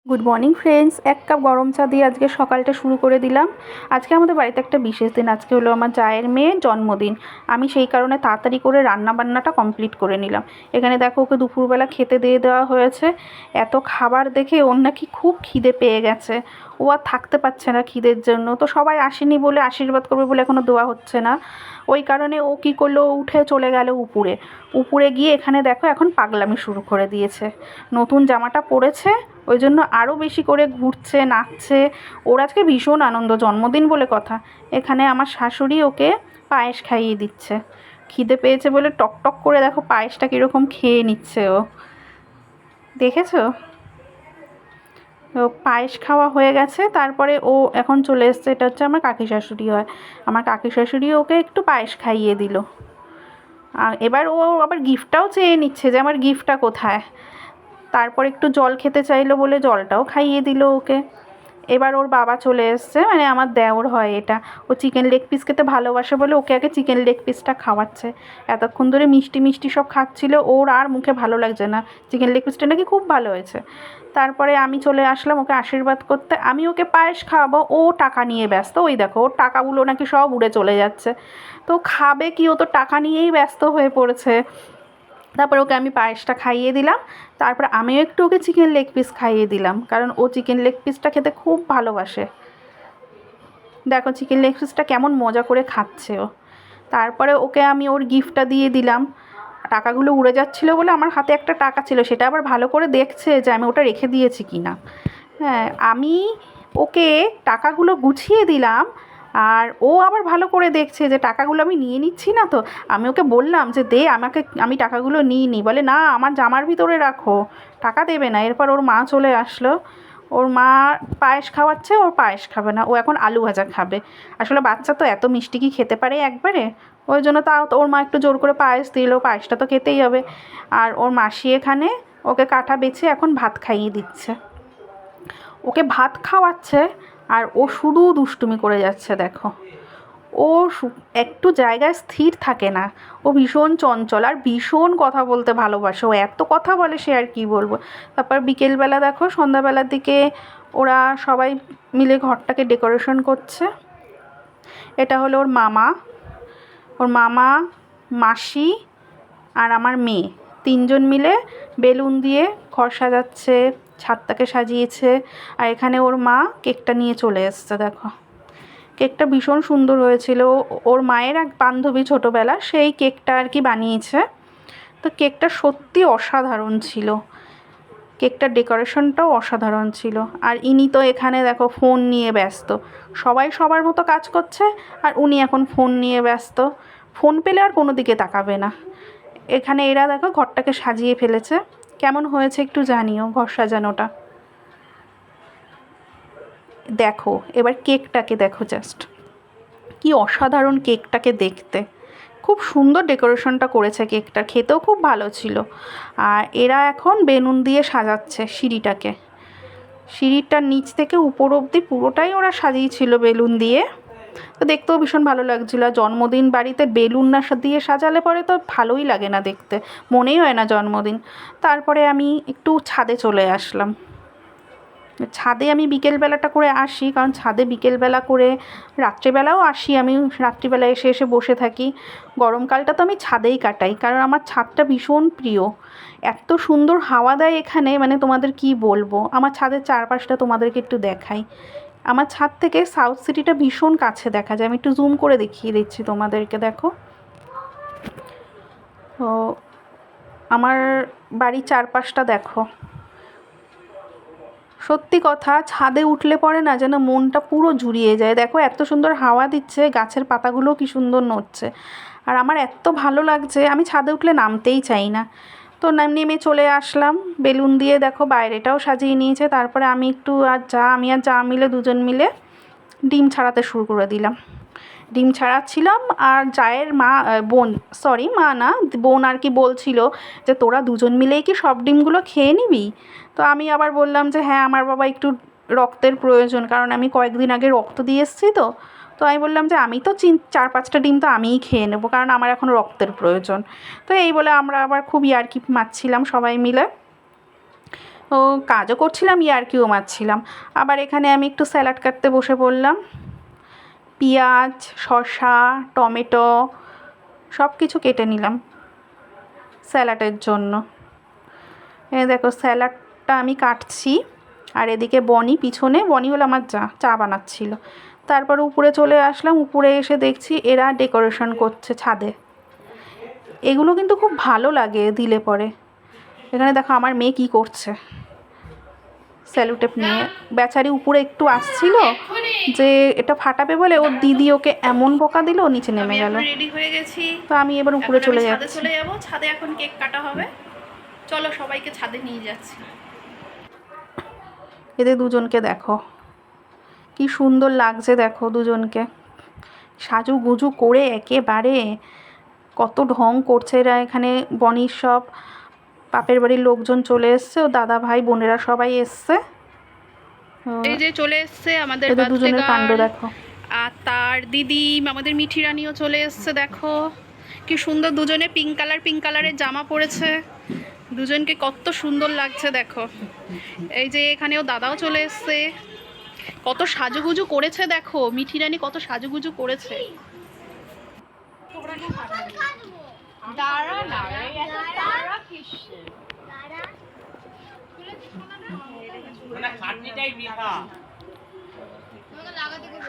Good morning friends. 1 cup গরম চা দিয়ে আজকে সকালটা শুরু করে দিলাম। আজকে আমাদের বাড়িতে একটা বিশেষ দিন। আজকে হলো আমার জায়ের মেয়ের জন্মদিন। আমি সেই কারণে তাড়াতাড়ি করে রান্নাবান্নাটা কমপ্লিট করে নিলাম। এখানে দেখো ওকে দুপুরবেলা খেতে দিয়ে দেওয়া হয়েছে। এত খাবার দেখে ওর নাকি খুব খিদে পেয়ে গেছে। ও আর থাকতে পারছে না খিদের জন্য। তো সবাই আসেনি বলে, আশীর্বাদ করবে বলে এখনও দেওয়া হচ্ছে না। ওই কারণে ও কী করলো, উঠে চলে গেল উপরে। উপরে গিয়ে এখানে দেখো এখন পাগলামি শুরু করে দিয়েছে। নতুন জামাটা পরেছে, ওই জন্য আরও বেশি করে ঘুরছে, নাচছে। ওর আজকে ভীষণ আনন্দ, জন্মদিন বলে কথা। এখানে আমার শাশুড়ি ওকে পায়েস খাইয়ে দিচ্ছে। খিদে পেয়েছে বলে টক টক করে দেখো পায়েসটা কীরকম খেয়ে নিচ্ছে ও, দেখেছো? তো পায়েস খাওয়া হয়ে গেছে, তারপরে ও এখন চলে এসছে। এটা হচ্ছে আমার কাকি শাশুড়ি হয়। আমার কাকি শাশুড়ি ওকে একটু পায়েস খাইয়ে দিল। আর এবার ও আবার গিফটটাও চেয়ে নিচ্ছে যে আমার গিফটটা কোথায়। তারপর একটু জল খেতে চাইলো বলে জলটাও খাইয়ে দিল ওকে। এবার ওর বাবা চলে এসছে, মানে আমার দেওর হয় এটা। ও চিকেন লেগ পিস খেতে ভালোবাসে বলে ওকে আগে চিকেন লেগ পিসটা খাওয়াচ্ছে। এতক্ষণ ধরে মিষ্টি মিষ্টি সব খাচ্ছিল, ওর আর মুখে ভালো লাগছে না। চিকেন লেগ পিসটা নাকি খুব ভালো হয়েছে। তারপরে আমি চলে আসলাম ওকে আশীর্বাদ করতে। আমি ওকে পায়েস খাওয়াবো, ও টাকা নিয়ে ব্যস্ত। ওই দেখো ওর টাকাগুলো নাকি সব উড়ে চলে যাচ্ছে। তো খাবে কি, ও তো টাকা নিয়েই ব্যস্ত হয়ে পড়েছে। তারপরে ওকে আমি পায়েসটা খাইয়ে দিলাম। তারপরে আমিও একটু ওকে চিকেন লেগ পিস খাইয়ে দিলাম, কারণ ও চিকেন লেগ পিসটা খেতে খুব ভালোবাসে। দেখো চিকেন লেগ পিসটা কেমন মজা করে খাচ্ছে ও। তারপরে ওকে আমি ওর গিফটটা দিয়ে দিলাম। টাকাগুলো উড়ে যাচ্ছিলো বলে আমার হাতে একটা টাকা ছিল, সেটা আবার ভালো করে দেখছে যে আমি ওটা রেখে দিয়েছি কি না। হ্যাঁ, আমি ওকে টাকাগুলো গুছিয়ে দিলাম, আর ও আবার ভালো করে দেখছে যে টাকাগুলো আমি নিয়ে নিচ্ছি না তো। আমি ওকে বললাম যে দে আমাকে, আমি টাকাগুলো নিই। বলে না, আমার জামার ভিতরে রাখো, টাকা দেবে না। এরপর ওর মা চলে আসলো। ওর মা পায়েস খাওয়াচ্ছে, ওর পায়েস খাবে না, ও এখন আলু ভাজা খাবে। আসলে বাচ্চা তো এত মিষ্টি কি খেতে পারে একবারে? ওই জন্য তাও তো ওর মা একটু জোর করে পায়েস দিল, পায়েসটা তো খেতেই হবে। আর ওর মাসি এখানে ওকে কাঁটা বেছে এখন ভাত খাইয়ে দিচ্ছে। ওকে ভাত খাওয়াচ্ছে আর ও শুধু দুষ্টুমি করে যাচ্ছে দেখো। ও একটু জায়গায় স্থির থাকে না। ও ভীষণ চঞ্চল আর ভীষণ কথা বলতে ভালোবাসে। ও এত কথা বলে সে আর কি বলবো। তারপর বিকেলবেলা দেখো, সন্ধ্যাবেলার দিকে ওরা সবাই মিলে ঘরটাকে ডেকোরেশন করছে। এটা হলো ওর মামা, মাসি আর আমার মেয়ে, তিনজন মিলে বেলুন দিয়ে ঘর সাজাচ্ছে, ছাদটাকে সাজিয়েছে। আর এখানে ওর মা কেকটা নিয়ে চলে এসছে দেখো। কেকটা ভীষণ সুন্দর হয়েছিল। ওর মায়ের এক বান্ধবী ছোটোবেলা, সেই কেকটা আর কি বানিয়েছে। তো কেকটা সত্যি অসাধারণ ছিল। কেকটার ডেকোরেশনটাও অসাধারণ ছিল। আর ইনি তো এখানে দেখো ফোন নিয়ে ব্যস্ত। সবাই সবার মতো কাজ করছে, আর উনি এখন ফোন নিয়ে ব্যস্ত। ফোন পেলে আর কোনো দিকে তাকাবে না। এখানে এরা দেখো ঘরটাকে সাজিয়ে ফেলেছে। কেমন হয়েছে একটু জানিও ঘর সাজানোটা। দেখো এবার কেকটাকে দেখো, জাস্ট কি অসাধারণ কেকটাকে দেখতে। খুব সুন্দর ডেকোরেশনটা করেছে কেকটা, খেতেও খুব ভালো ছিল। আর এরা এখন বেলুন দিয়ে সাজাচ্ছে সিঁড়িটাকে। সিঁড়িটার নিচ থেকে উপর অবধি পুরোটাই ওরা সাজিয়েছিল বেলুন দিয়ে। তো দেখতেও ভীষণ ভালো লাগছিলো। জন্মদিন বাড়িতে বেলুন না দিয়ে সাজালে পরে তো ভালোই লাগে না দেখতে, মনেই হয় না জন্মদিন। তারপরে আমি একটু ছাদে চলে আসলাম। ছাদে আমি বিকেলবেলাটা করে আসি, কারণ ছাদে বিকেলবেলা করে, রাত্রিবেলাও আসি আমি। রাত্রিবেলা এসে এসে বসে থাকি। গরমকালটা তো আমি ছাদেই কাটাই, কারণ আমার ছাদটা ভীষণ প্রিয়। এত সুন্দর হাওয়া দেয় এখানে, মানে তোমাদের কি বলবো। আমার ছাদের চারপাশটা তোমাদেরকে একটু দেখাই। আমার ছাদ থেকে সাউথ সিটিটা ভীষণ কাছে দেখা যায়। আমি একটু জুম করে দেখিয়ে দিচ্ছি তোমাদেরকে, দেখো। তো আমার বাড়ির চারপাশটা দেখো। সত্যি কথা, ছাদে উঠলে পরে না যেন মনটা পুরো জুড়িয়ে যায়। দেখো এত সুন্দর হাওয়া দিচ্ছে, গাছের পাতাগুলোও কি সুন্দর নড়ছে। আর আমার এত ভালো লাগছে, আমি ছাদে উঠলে নামতেই চাই না। তো নেমে চলে আসলাম। বেলুন দিয়ে দেখো বাইরেটাও সাজিয়ে নিয়েছে। তারপরে আমি আর যা মিলে দুজন মিলে ডিম ছাড়াতে শুরু করে দিলাম। ডিম ছাড়াচ্ছিলাম, আর জায়ের মা, বোন, সরি মা না, বোন আর কি বলছিল যে তোরা দুজন মিলেই কি সব ডিমগুলো খেয়ে নিবি? তো আমি আবার বললাম যে হ্যাঁ, আমার বাবা একটু রক্তের প্রয়োজন, কারণ আমি কয়েকদিন আগে রক্ত দিয়ে এসেছি তো। তো আমি বললাম যে আমি তো 4-5টা ডিম তো আমিই খেয়ে নেবো, কারণ আমার এখন রক্তের প্রয়োজন। তো এই বলে আমরা আবার খুব ইয়ার্কি মারছিলাম সবাই মিলে। ও কাজও করছিলাম, ইয়ার্কিও মারছিলাম। আবার এখানে আমি একটু স্যালাড কাটতে বসে পড়লাম। পেঁয়াজ, শসা, টমেটো সব কিছু কেটে নিলাম স্যালাডের জন্য। এই দেখো স্যালাডটা আমি কাটছি, আর এদিকে বনি পিছনে, বনি হলো আমার চা বানাচ্ছিল। তারপর উপরে চলে আসলাম, উপরে এসে দেখছি এরা ডেকোরেশন করছে ছাদে। এগুলো কিন্তু খুব ভালো লাগে দিলে পরে। এখানে দেখো আমার মেয়ে কী করছে, স্যালুটেপ নিয়ে। বেচারি উপরে একটু আসছিল যে এটা ফাটাবে বলে, ওর দিদি ওকে এমন বকা দিল, ও নিচে নেমে গেল। রেডি হয়ে গেছি, তো আমি এবার উপরে চলে যাচ্ছি। চলে যাবো ছাদে, এখন কেক কাটা হবে। চলো সবাইকে ছাদে নিয়ে যাচ্ছি। এদের দুজনকে দেখো কি সুন্দর লাগছে, দেখো দুজনকে সাজু গুজু করে একেবারে কত ঢং করছে এরা। এখানে বনির সব বাপের বাড়ির লোকজন চলে এসছে, ও দাদা ভাই বোনেরা সবাই এসছে। এই যে চলে এসছে আমাদের এদের দুজনের কাণ্ড দেখো। আর তার দিদি আমাদের মিঠি রানীও চলে এসছে। দেখো কি সুন্দর, দুজনে পিঙ্ক কালারের জামা পরেছে, দুজনকে কত সুন্দর লাগছে দেখো। এই যে এখানেও দাদাও চলে এসছে, কত সাজুগুজু করেছে দেখো, মিঠি রানী কত সাজুগুজু করেছে।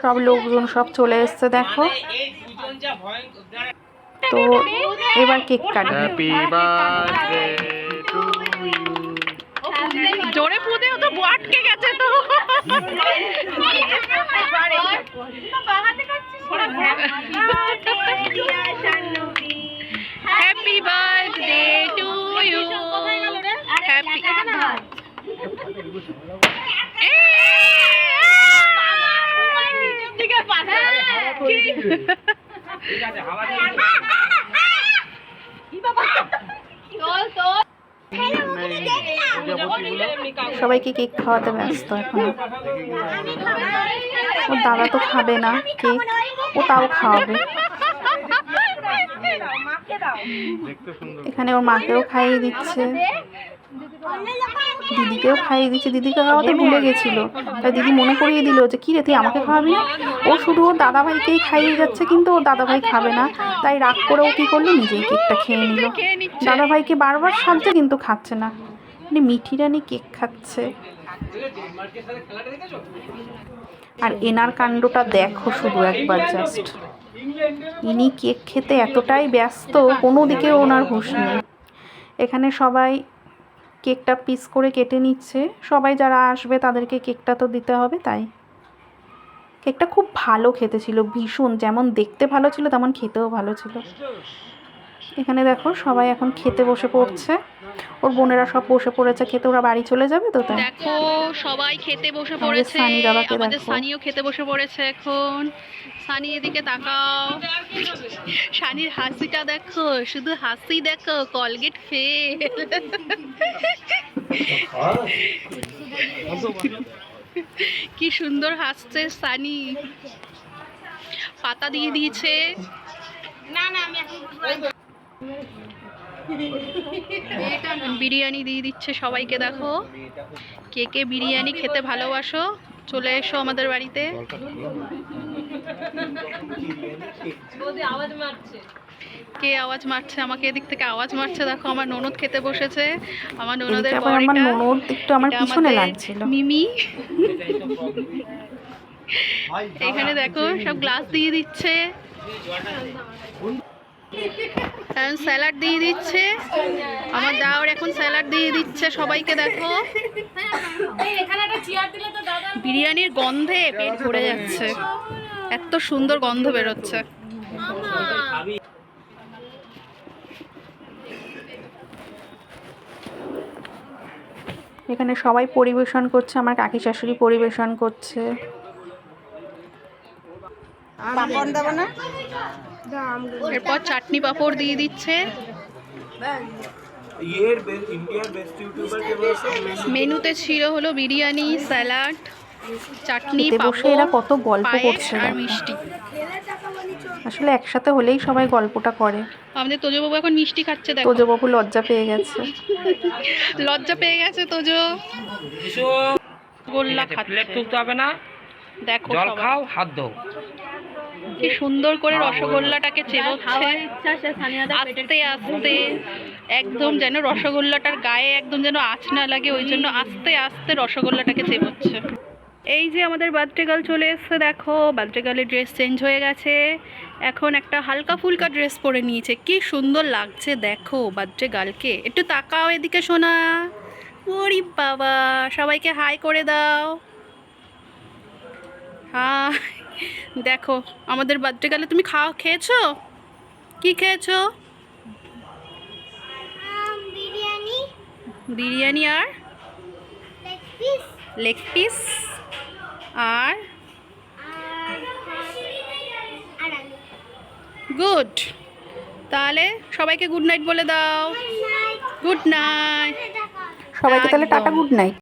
সব লোকজন সব চলে এসছে দেখো। তো এবার কেক কাটবে। জোরে পুঁতে ও তো আটকে গেছে তো। Happy birthday to you, happy. সবাইকে কেক খাওয়াতে ব্যস্ত এখন। ওর দাদা তো খাবে না কেক, ও তাও খাওয়াবে। এখানে ওর মাকেও খাইয়ে দিচ্ছে, দিদিকেও খাইয়ে দিচ্ছে। দিদিকে খাওয়াতে ভুলে গেছিল, তাই দিদি মনে করিয়ে দিল যে কী রে তুই আমাকে খাওয়াবি না। ও শুধু ওর দাদাভাইকেই খাইয়ে যাচ্ছে, কিন্তু ওর দাদাভাই খাবে না। তাই রাগ করে ও কী করলো, নিজেই কেকটা খেয়ে নিল। দাদাভাইকে বারবার সাজছে কিন্তু খাচ্ছে না। মিঠি রানী কেক খাচ্ছে। আর এনার কাণ্ডটা দেখো শুধু একবার জাস্ট। ইনি কেক খেতে এতটাই ব্যস্ত, কোনো দিকে ওনার হুঁশ নেই। এখানে সবাই কেকটা পিস করে কেটে নিচ্ছে, সবাই যারা আসবে তাদেরকে কেকটা তো দিতে হবে। তাই কেকটা খুব ভালো খেতে ছিল, ভীষণ, যেমন দেখতে ভালো ছিল তেমন খেতেও ভালো ছিল। এখানে দেখো সবাই এখন খেতে বসে পড়ছে, ওর বোনেরা সব বসে পড়েছে খেতে, ওরা বাড়ি চলে যাবে তো। তাই দেখো সবাই খেতে বসে পড়েছে, আমাদের সানিও খেতে বসে পড়েছে এখন। সানি এদিকে তাকাও, সানির হাসিটা দেখো, শুধু হাসি দেখো, কলগেট ফেল। কি সুন্দর হাসছে সানি। পাতা দিয়ে দিয়েছে। বিরিয়ানি দিয়ে দিচ্ছে সবাইকে। দেখো কে কে বিরিয়ানি খেতে ভালোবাসো, চলে এসো আমাদের বাড়িতে। কে আওয়াজ মারছে আমাকে, এদিক থেকে আওয়াজ মারছে। দেখো আমার ননদ খেতে বসেছে, আমার ননদের আমার পিছনে লাগছিল মিমি। এখানে দেখো সব গ্লাস দিয়ে দিচ্ছে, স্যালাড দিয়ে দিচ্ছে। আমার দাওর এখন স্যালাড দিয়ে দিচ্ছে সবাইকে। দেখো বিরিয়ানির গন্ধে পেট ভরে যাচ্ছে, এত সুন্দর গন্ধ বেরোচ্ছে। এখানে সবাই পরিবেশন করছে, আমার কাকি শাশুড়ি পরিবেশন করছে। এরপর চাটনি পাঁপড় দিয়ে দিচ্ছে। মেনুতে ছিল হলো বিরিয়ানি, স্যালাড, চাটনি, খেতে বসে এরা কত গল্প পায়েস করছে আর দেখো। মিষ্টি। আসলে একসাথে হলেই সবাই গল্পটা করে। আমাদের তোজবাবু এখন মিষ্টি খাচ্ছে দেখো। তোজবাবু লজ্জা পেয়ে গেছে। লজ্জা পেয়ে গেছে তোজো। গোল্লা খাচ্ছে। প্লেট তুলতে হবে না, দেখো জল সবাই খাও, হাত ধো। কি সুন্দর করে রসগোল্লাটাকে চেবোচ্ছে আস্তে আস্তে, একদম যেন রসগোল্লাটার গায়ে একদম যেন আঁচ না লাগে, ওই জন্য আস্তে আস্তে রসগোল্লাটাকে চেবোচ্ছে। এই যে আমাদের বার্থডে গার্ল চলে এসছে দেখো। বার্থডে গার্লের ড্রেস চেঞ্জ হয়ে গেছে, এখন একটা হালকা ফুলকা ড্রেস পরে নিয়েছে। কি সুন্দর লাগছে দেখো বার্থডে গার্লকে। একটু তাকাও এদিকে সোনা। ওরে বাবা, সবাইকে হাই করে দাও। হ্যাঁ দেখো আমাদের বার্থডে গার্লে তুমি খেয়েছো? কি খেয়েছো? বিরিয়ানি, বিরিয়ানি আর লেগ পিস, লেগ পিস আর আর আলু। গুড। তাহলে সবাইকে গুড নাইট বলে দাও। Good night. সবাইকে তাহলে টাটা, একদম। Good night.